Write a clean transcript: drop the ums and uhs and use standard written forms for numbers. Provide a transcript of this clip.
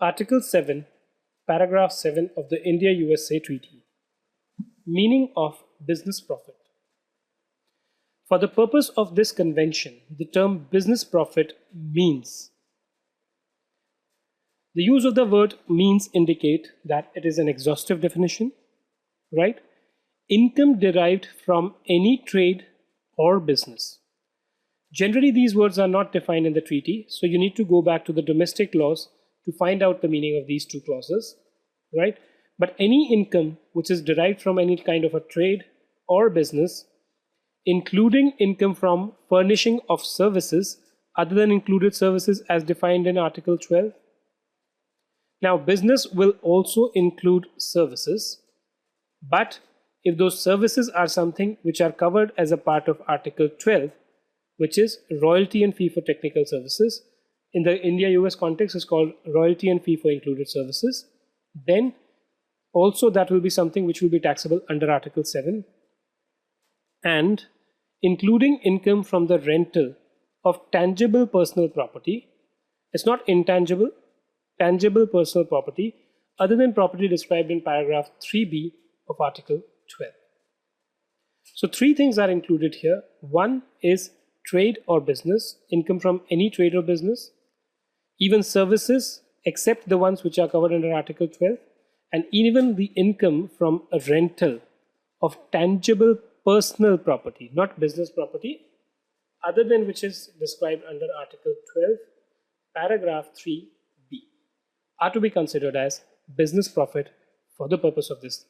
Article 7, Paragraph 7 of the India-USA Treaty. Meaning of business profit. For the purpose of this convention, the term business profit means. The use of the word means indicate that it is an exhaustive definition, right? Income derived from any trade or business. Generally, these words are not defined in the treaty, so you need to go back to the domestic laws to find out the meaning of these two clauses, right? But any income which is derived from any kind of a trade or business, including income from furnishing of services other than included services as defined in Article 12. Now, business will also include services, but if those services are something which are covered as a part of Article 12, which is royalty and fee for technical services, in the India-US context is called royalty and fee for included services, then also that will be something which will be taxable under Article 7. And including income from the rental of tangible personal property, it's not intangible, tangible personal property other than property described in paragraph 3b of Article 12. So three things are included here. One is trade or business, income from any trade or business, even services except the ones which are covered under Article 12, and even the income from a rental of tangible personal property, not business property, other than which is described under Article 12, paragraph 3b, are to be considered as business profit for the purpose of this